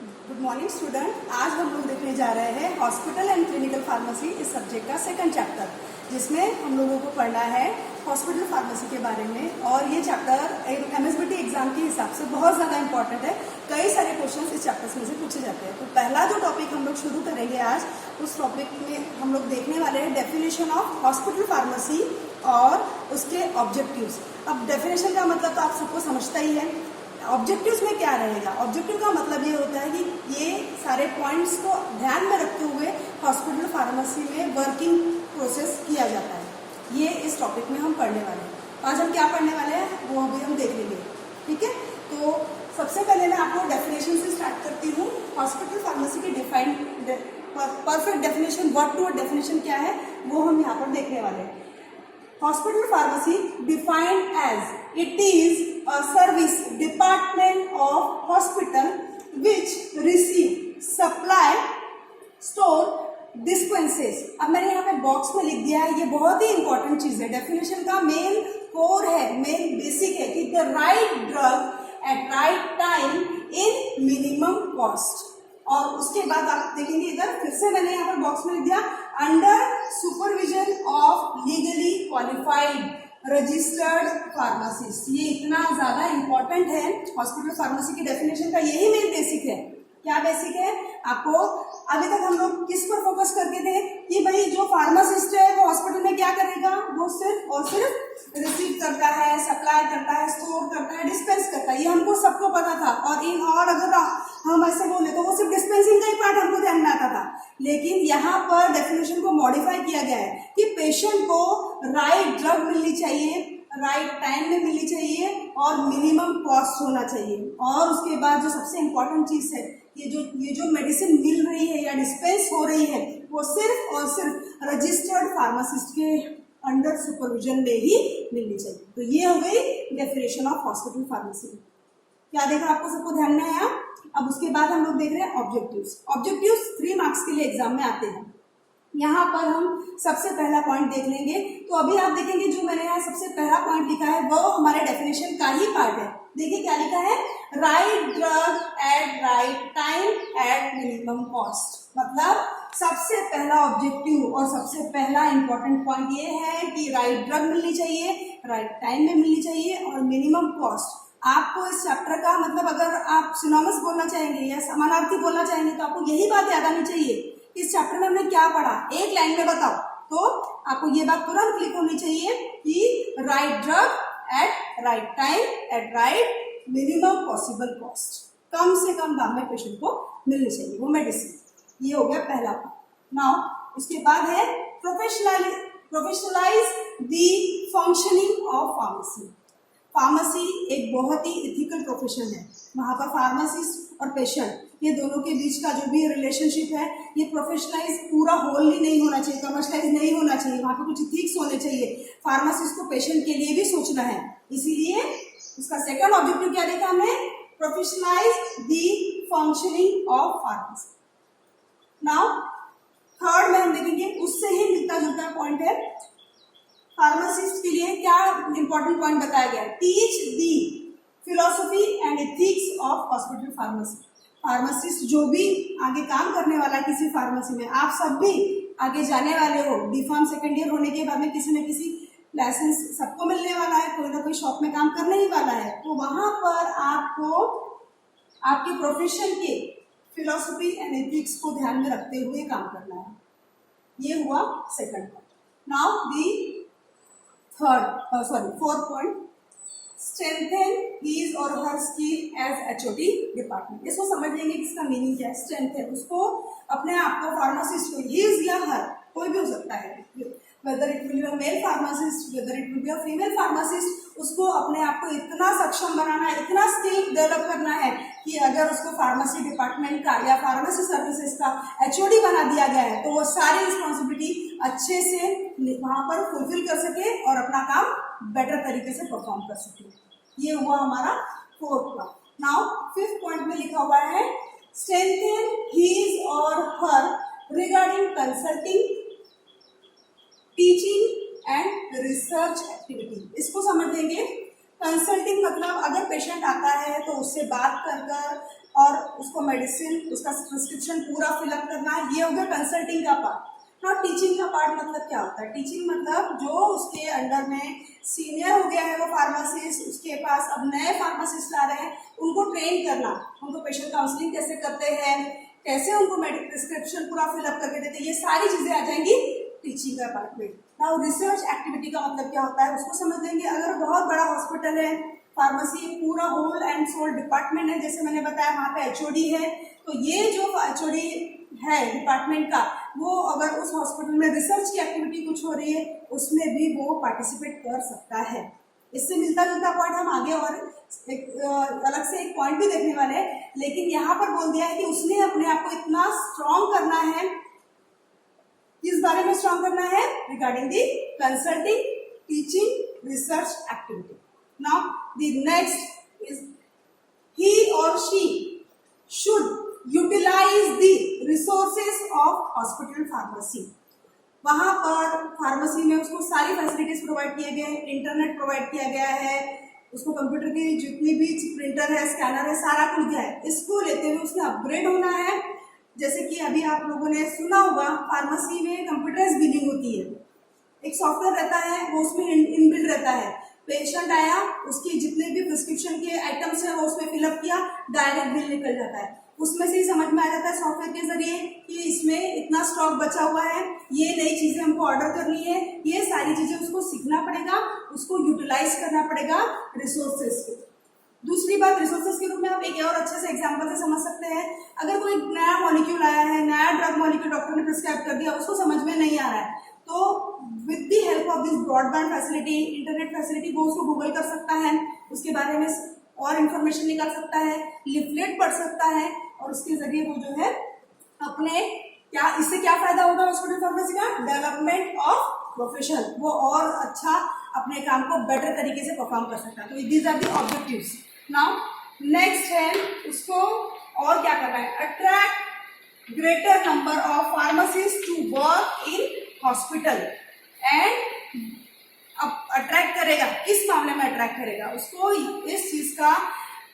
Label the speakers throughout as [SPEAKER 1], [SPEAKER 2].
[SPEAKER 1] Good morning student. आज हम लोग देखने जा रहे हैं हॉस्पिटल एंड क्लिनिकल फार्मेसी इस सब्जेक्ट का सेकंड चैप्टर, जिसमें हम लोगों को पढ़ना है हॉस्पिटल फार्मेसी के बारे में। और ये चैप्टर MSBT एग्जाम के हिसाब से बहुत ज़्यादा इंपॉर्टेंट है। कई सारे क्वेश्चंस इस चैप्टर में से पूछे जाते हैं। तो पहला जो टॉपिक हम लोग शुरू करेंगे आज, उस टॉपिक में हम लोग देखने वाले हैं डेफिनेशन ऑफ हॉस्पिटल फार्मेसी और उसके ऑब्जेक्टिव्स। अब डेफिनेशन का मतलब तो आप सबको समझता ही है। ऑब्जेक्टिव्स में क्या रहेगा? ऑब्जेक्टिव का मतलब ये होता है कि ये सारे पॉइंट्स को ध्यान में रखते हुए हॉस्पिटल फार्मेसी में वर्किंग प्रोसेस किया जाता है। ये इस टॉपिक में हम पढ़ने वाले हैं। आज हम क्या पढ़ने वाले हैं वो अभी हम देख लेंगे, ठीक है। तो सबसे पहले मैं आपको डेफिनेशन से स्टार्ट करती हूँ। हॉस्पिटल फार्मेसी की defined perfect definition, word to word definition क्या है वो हम यहाँ पर देखने वाले हैं। Hospital pharmacy defined as it is a service department of hospital which receive, supply, store, dispenses। अब मैंने यहाँ पे बॉक्स में लिख दिया है, ये बहुत ही इंपॉर्टेंट चीज है। डेफिनेशन का मेन कोर है, मेन बेसिक है कि the right drug at right time in minimum cost. और उसके बाद आप देखेंगे इधर फिर से मैंने यहाँ पर बॉक्स में लिख दिया, under supervision of legally qualified registered pharmacist. ये इतना ज्यादा इंपॉर्टेंट है हॉस्पिटल फार्मेसी की डेफिनेशन का, यही मेन बेसिक है। क्या बेसिक है? आपको अभी तक हम लोग किस पर फोकस करते थे कि भाई जो फार्मासिस्ट है वो हॉस्पिटल में क्या करेगा, वो सिर्फ और सिर्फ रिसीव करता है, सप्लाई करता है, स्टोर करता है, डिस्पेंस करता है। ये हमको सबको पता था। और अगर हम ऐसे बोले तो वो सिर्फ डिस्पेंसिंग का ही पार्ट हमको ध्यान में आता था। लेकिन यहाँ पर डेफिनेशन को मॉडिफाई किया गया है कि पेशेंट को राइट ड्रग मिलनी चाहिए, राइट टाइम में मिलनी चाहिए और मिनिमम कॉस्ट होना चाहिए। और उसके बाद जो सबसे इम्पोर्टेंट चीज है, ये जो मेडिसिन मिल रही है या डिस्पेंस हो रही है वो सिर्फ और सिर्फ रजिस्टर्ड फार्मासिस्ट के अंडर सुपरविजन में ही मिलनी चाहिए। तो ये हो गई डेफिनेशन ऑफ हॉस्पिटल फार्मेसी। क्या देखा आपको सबको ध्यान में आया? अब उसके बाद हम लोग देख रहे हैं ऑब्जेक्टिव्स। ऑब्जेक्टिव्स 3 मार्क्स के लिए एग्जाम में आते हैं। यहाँ पर हम सबसे पहला पॉइंट देख लेंगे। तो अभी आप देखेंगे जो मैंने यहाँ सबसे पहला पॉइंट लिखा है वो हमारे डेफिनेशन का ही पार्ट है। देखिए क्या लिखा है, right drug at right time at minimum cost. मतलब सबसे पहला ऑब्जेक्टिव और सबसे पहला इंपॉर्टेंट पॉइंट ये है कि राइट ड्रग मिलनी चाहिए, राइट टाइम में मिलनी चाहिए और मिनिमम कॉस्ट। आपको इस चैप्टर का मतलब अगर आप सिनोनिमस बोलना चाहेंगे या समानार्थी बोलना चाहेंगे तो आपको यही बात याद आनी चाहिए। इस चैप्टर में हमने क्या पढ़ा, एक लाइन में बताओ तो आपको ये बात तुरंत क्लिक होनी चाहिए कि right drug at right time at right minimum possible cost. कम से कम दाम में पेशेंट को मिलनी चाहिए वो मेडिसिन। ये हो गया पहला पॉइंट। नाउ उसके बाद है professionalize the functioning of pharmacy. Pharmacy एक बहुत ही इथिकल प्रोफेशन है। वहाँ पर फार्मासिस्ट और पेशेंट ये दोनों के बीच का जो भी रिलेशनशिप है ये प्रोफेशनलाइज पूरा होलली नहीं होना चाहिए, कमर्शलाइज नहीं होना चाहिए। वहाँ पर कुछ इथिक्स होने चाहिए। फार्मासिस्ट को पेशेंट के लिए भी सोचना है। इसीलिए इसका सेकंड ऑब्जेक्टिव क्या देखा हमने, professionalize the functioning of pharmacy. Now third में हम देखेंगे उससे ही मिलता जुलता पॉइंट है, फार्मासिस्ट के लिए क्या इंपॉर्टेंट पॉइंट बताया गया, teach the philosophy and ethics of hospital pharmacy. Pharmacist जो भी आगे काम करने वाला है किसी फार्मेसी में, आप सब भी आगे जाने वाले हो। D.Pharm सेकेंड ईयर होने के बाद में किसी न किसी लाइसेंस सबको मिलने वाला है, कोई ना कोई शॉप में काम करने ही वाला है। तो वहां पर आपको आपके प्रोफेशन के फिलोसफी एंड एथिक्स को ध्यान में रखते हुए काम करना है। ये हुआ second point. Now the fourth point, strengthen his और her skill as HOD department. इसको समझ लेंगे कि इसका मीनिंग क्या है। स्ट्रेंथन, उसको अपने आप को फार्मासिस्ट को, हिज या हर कोई भी हो सकता है, whether it will be a male pharmacist, whether it will be a female pharmacist, उसको अपने आप को इतना सक्षम बनाना है, इतना स्किल डेवलप करना है कि अगर उसको फार्मेसी डिपार्टमेंट का या फार्मेसी सर्विसेज का HOD बना दिया गया है तो वो सारी रिस्पॉन्सिबिलिटी अच्छे से वहां पर फुलफिल कर सके और अपना काम बेटर तरीके से परफॉर्म कर सके। ये हुआ हमारा fourth point. Now fifth point में लिखा हुआ है, स्ट्रेंथन हिज और her regarding consulting, teaching and research activity. इसको समझ लेंगे। कंसल्टिंग मतलब अगर पेशेंट आता है तो उससे बात कर कर और उसको मेडिसिन, उसका प्रिस्क्रिप्शन पूरा फिलअप करना, ये हो गया कंसल्टिंग का पार्ट। और टीचिंग का पार्ट मतलब क्या होता है? टीचिंग मतलब जो उसके अंडर में सीनियर हो गया है वो फार्मासिस्ट, उसके पास अब नए फार्मासिस्ट आ रहे हैं, उनको ट्रेन करना, उनको पेशेंट काउंसलिंग कैसे करते हैं, कैसे उनको प्रिस्क्रिप्शन पूरा फिलअप करके देते हैं, ये सारी चीज़ें आ जाएंगी टीचिंग का पार्ट में। नाउ रिसर्च एक्टिविटी का मतलब क्या होता है उसको समझ लेंगे। अगर बहुत बड़ा हॉस्पिटल है, फार्मेसी पूरा होल एंड सोल डिपार्टमेंट है, जैसे मैंने बताया वहाँ पे एचओडी है, तो ये जो एचओडी है डिपार्टमेंट का, वो अगर उस हॉस्पिटल में रिसर्च की एक्टिविटी कुछ हो रही है उसमें भी वो पार्टिसिपेट कर सकता है। इससे मिलता जुलता पॉइंट हम आगे और अलग से एक पॉइंट भी देखने वाले हैं, लेकिन यहाँ पर बोल दिया है कि उसने अपने आप को इतना स्ट्रॉन्ग करना है, किस बारे में स्ट्रॉन्ग करना है? Regarding the consulting, teaching, research activity. Now the next is he or she should utilize the resources of hospital pharmacy। वहाँ पर फार्मेसी में उसको सारी फैसिलिटीज प्रोवाइड किए गए हैं, इंटरनेट प्रोवाइड किया गया है, उसको कंप्यूटर की जितनी भी प्रिंटर है, स्कैनर है, सारा कुछ दिया है। इसको लेते हुए उसने अपग्रेड होना है। जैसे कि अभी आप लोगों ने सुना होगा फार्मेसी में कंप्यूटराइज बिलिंग होती है, एक सॉफ्टवेयर रहता है वो उसमें इनबिल्ट रहता है। पेशेंट आया, उसकी जितने भी प्रिस्क्रिप्शन के आइटम्स हैं वो उसमें फिलअप किया, डायरेक्ट बिल निकल जाता है। उसमें से ही समझ में आ जाता है सॉफ्टवेयर के जरिए कि इसमें इतना स्टॉक बचा हुआ है, ये नई चीजें हमको ऑर्डर करनी है, ये सारी चीजें उसको सीखना पड़ेगा, उसको यूटिलाइज करना पड़ेगा रिसोर्सेज को। दूसरी बात, रिसोर्सेज के रूप में आप एक और अच्छे से एग्जांपल से समझ सकते हैं। अगर कोई नया मॉलिक्यूल आया है, नया ड्रग मॉलिक्यूल डॉक्टर ने प्रिस्क्राइब कर दिया, उसको समझ में नहीं आ रहा है, तो with the help of this broadband facility, internet facility, वो उसको गूगल कर सकता है, उसके बारे में और इन्फॉर्मेशन निकाल सकता है, लिफलेट पढ़ सकता है, और उसके जरिए वो जो है अपने क्या, इससे क्या फायदा होगा हॉस्पिटल फार्मेसी का? डेवलपमेंट ऑफ प्रोफेशन, वो और अच्छा अपने काम को बेटर तरीके से परफॉर्म कर सकता है। तो these are the objectives. Now next है उसको और क्या करना है? Attract greater number of pharmacist to work in hospital. And अब अट्रैक्ट करेगा, किस मामले में अट्रैक्ट करेगा? उसको इस चीज का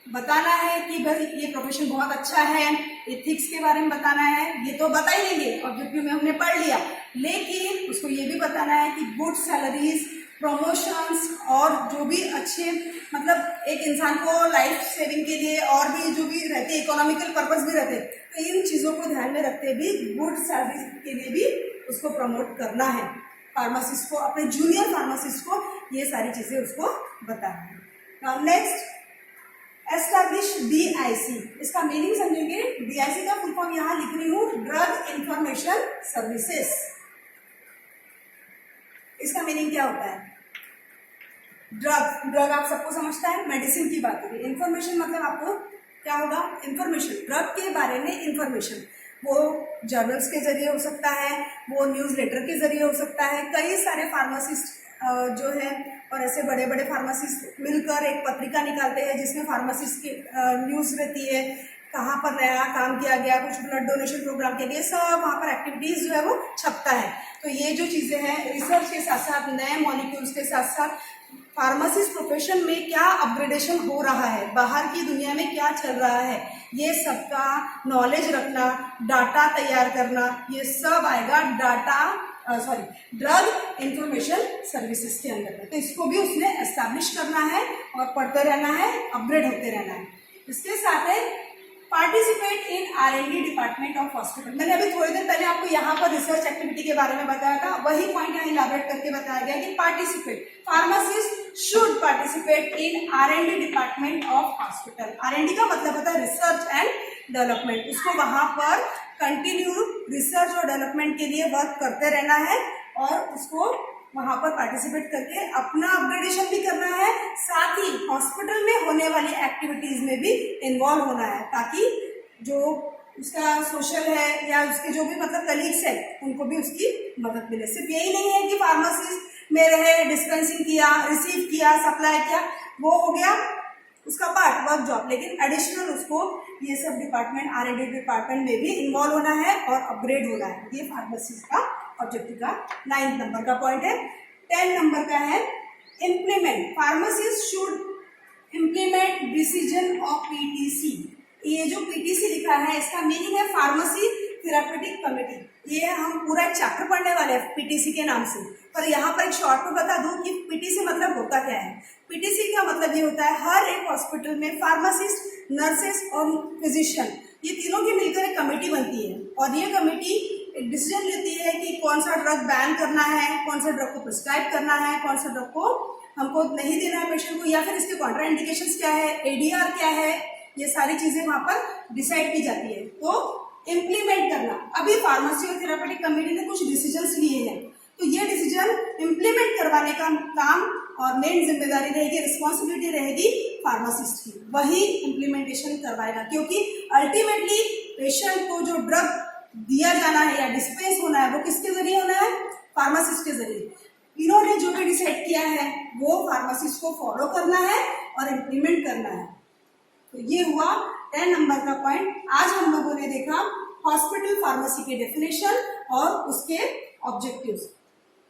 [SPEAKER 1] बताना है कि भाई ये प्रोफेशन बहुत अच्छा है, एथिक्स के बारे में बताना है, ये तो बता ही देंगे, ऑब्जेक्टिव में हमने पढ़ लिया, लेकिन उसको ये भी बताना है कि गुड सैलरीज, प्रमोशंस और जो भी अच्छे, मतलब एक इंसान को लाइफ सेविंग के लिए और भी जो भी रहते, इकोनॉमिकल पर्पस भी रहते, तो इन चीज़ों को ध्यान में रखते भी गुड सैलरी के लिए भी उसको प्रमोट करना है। फार्मासिस्ट को, अपने जूनियर फार्मासिस्ट को ये सारी चीज़ें उसको बताना है। Now next, establish DIC। इसका मीनिंग समझेंगे। DIC का फुल फॉर्म यहाँ लिख रही हूँ, ड्रग इंफॉर्मेशन सर्विसेज। इसका मीनिंग क्या होता है? ड्रग आप सबको समझता है, मेडिसिन की बात करें। इंफॉर्मेशन मतलब आपको क्या होगा? इंफॉर्मेशन, ड्रग के बारे में इंफॉर्मेशन, वो जर्नल्स के जरिए हो सकता है, वो न्यूज़ लेटर के जरिए हो सकता है। कई सारे फार्मासिस्ट जो है और ऐसे बड़े बड़े फार्मासिस्ट मिलकर एक पत्रिका निकालते हैं जिसमें फार्मासिस्ट की न्यूज़ रहती है, कहाँ पर नया काम किया गया, कुछ ब्लड डोनेशन प्रोग्राम के लिए, सब वहाँ पर एक्टिविटीज़ जो है वो छपता है। तो ये जो चीज़ें हैं, रिसर्च के साथ साथ नए मॉलिक्यूल्स के साथ साथ फार्मासिस्ट प्रोफेशन में क्या अपग्रेडेशन हो रहा है, बाहर की दुनिया में क्या चल रहा है, ये सबका नॉलेज रखना, डाटा तैयार करना, ये सब आएगा ड्रग इंफॉर्मेशन सर्विसेज के अंदर में। तो इसको भी उसने एस्टैब्लिश करना है और पढ़ते रहना है, अपग्रेड होते रहना है। इसके साथ है participate in R&D department of hospital. मैंने अभी थोड़ी देर पहले आपको यहाँ पर रिसर्च एक्टिविटी के बारे में बताया था, वही पॉइंट यहाँ इलाबरेट करके बताया गया कि participate, pharmacist should participate in R&D department of hospital. R&D का मतलब होता है रिसर्च एंड डेवलपमेंट। उसको वहाँ पर कंटिन्यू रिसर्च और डेवलपमेंट के लिए वर्क करते रहना है और उसको वहाँ पर पार्टिसिपेट करके अपना अपग्रेडेशन भी करना है, साथ ही हॉस्पिटल में होने वाली एक्टिविटीज में भी इन्वॉल्व होना है, ताकि जो उसका सोशल है या उसके जो भी मतलब कलीग्स है उनको भी उसकी मदद मिले। सिर्फ यही नहीं है कि फार्मेसी में रहे, डिस्पेंसिंग किया, रिसीव किया, सप्लाई किया, वो हो गया उसका पार्ट वर्क जॉब, लेकिन एडिशनल उसको ये सब डिपार्टमेंट R&D डिपार्टमेंट में भी इन्वॉल्व होना है और अपग्रेड होना है। ये फार्मेसी का ऑब्जेक्टिव का 9 नंबर का पॉइंट है। 10 नंबर का है implement, pharmacist should implement decision of PTC। ये जो पीटीसी लिखा है इसका मीनिंग है फार्मेसी थेरापेटिक कमेटी। ये हम पूरा एक चैप्टर पढ़ने वाले हैं पीटीसी के नाम से, पर यहाँ पर एक शॉर्ट में बता दूं कि पीटीसी मतलब होता क्या है। पीटीसी का मतलब ये होता है हर एक हॉस्पिटल में फार्मासिस्ट, नर्सेस और फिजिशियन, ये तीनों की मिलकर एक कमेटी बनती है और ये कमेटी एक डिसीजन लेती है कि कौन सा ड्रग बैन करना है, कौन सा ड्रग को प्रिस्क्राइब करना है, कौन सा ड्रग को हमको नहीं देना है पेशेंट को, या फिर इसके कॉन्ट्रा इंडिकेशंस क्या है, एडीआर क्या है, ये सारी चीजें वहां पर डिसाइड की जाती है। तो इम्प्लीमेंट करना, अभी फार्मेसी और थेरापेटिक कमेटी ने कुछ डिसीजंस लिए हैं, तो ये डिसीजन इम्प्लीमेंट करवाने का काम और मेन जिम्मेदारी रहेगी, रिस्पॉन्सिबिलिटी रहेगी फार्मासिस्ट की, वही इम्प्लीमेंटेशन करवाएगा, क्योंकि अल्टीमेटली पेशेंट को जो ड्रग दिया जाना है या डिस्पेंस होना है वो किसके जरिए होना है, फार्मासिस्ट के जरिए। इन्होंने जो भी डिसाइड किया है वो फार्मासिस्ट को फॉलो करना है और इम्प्लीमेंट करना है। तो ये हुआ 10 नंबर का पॉइंट। आज हम लोगों ने देखा हॉस्पिटल फार्मेसी के डेफिनेशन और उसके ऑब्जेक्टिव्स।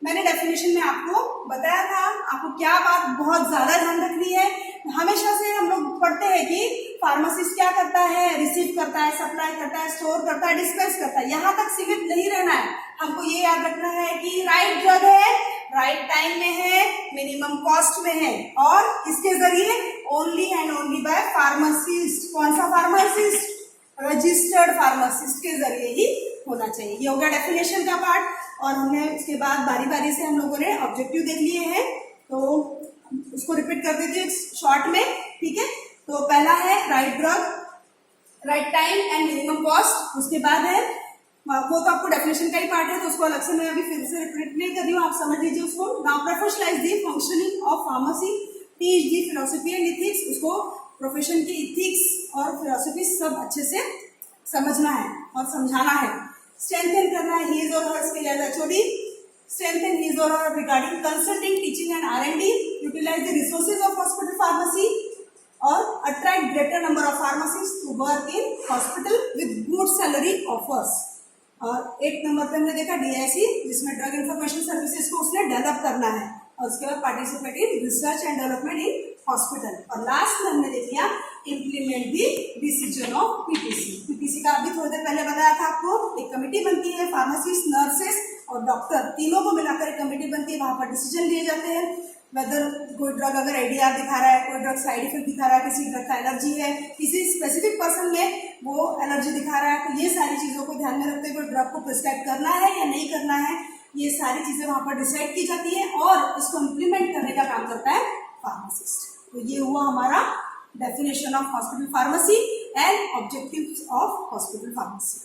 [SPEAKER 1] मैंने डेफिनेशन में आपको बताया था, आपको क्या बात बहुत ज्यादा ध्यान रखनी है। हमेशा से हम लोग पढ़ते हैं कि फार्मासिस्ट क्या करता है, रिसीव करता है, सप्लाई करता है, स्टोर करता है, डिस्पेंस करता है, यहाँ तक सीमित नहीं रहना है। हमको ये याद रखना है कि राइट ड्रग है, राइट टाइम में है, मिनिमम कॉस्ट में है और इसके जरिए only and only by pharmacist. कौन सा फार्मासिस्ट? रजिस्टर्ड फार्मासिस्ट के जरिए ही होना चाहिए। ये हो गया डेफिनेशन का पार्ट और हमने इसके बाद बारी बारी से हम लोगों ने ऑब्जेक्टिव देख लिए हैं, तो उसको रिपीट कर देते हैं शॉर्ट में, ठीक है। तो पहला है right drug, right time and minimum cost. उसके बाद है वो तो आपको डेफिनेशन का ही पार्ट है, तो उसको अलग से मैं अभी फिर से रिपीट नहीं कर रही हूँ, आप समझ लीजिए उसको। Now professionalize the functioning of pharmacy, teach the philosophy and ethics. उसको प्रोफेशन की इथिक्स और फिलॉसफी सब अच्छे से समझना है और समझाना है। स्ट्रेंथन करना है हिज और her skill as HOD, strengthen his or her regarding consulting, teaching and R&D, utilize the resources of hospital pharmacy और attract greater number of pharmacists to work in hospital with good salary offers। और एक number पे हमने देखा DIC, जिसमें drug information services को उसने develop करना है और उसके बाद participate in research and development in hospital. और लास्ट में हमने देख लिया implement the decision of PTC. PTC का अभी थोड़ी देर पहले बताया था आपको, एक कमेटी बनती है, फार्मासिस्ट, नर्सेस और डॉक्टर तीनों को मिलाकर एक कमेटी बनती है, वहां पर डिसीजन लिए जाते हैं वेदर कोई ड्रग अगर एडीआर दिखा रहा है, कोई ड्रग साइड इफेक्ट दिखा रहा है, किसी ड्रग का एलर्जी है, किसी स्पेसिफिक पर्सन में वो एलर्जी दिखा रहा है, तो ये सारी चीजों को ध्यान में रखते हुए ड्रग को प्रिस्क्राइब करना है या नहीं करना है, ये सारी चीजें वहां पर डिसाइड की जाती है और इसको इम्प्लीमेंट करने का काम करता है फार्मासिस्ट। तो ये हुआ हमारा definition of hospital pharmacy and objectives of hospital pharmacy.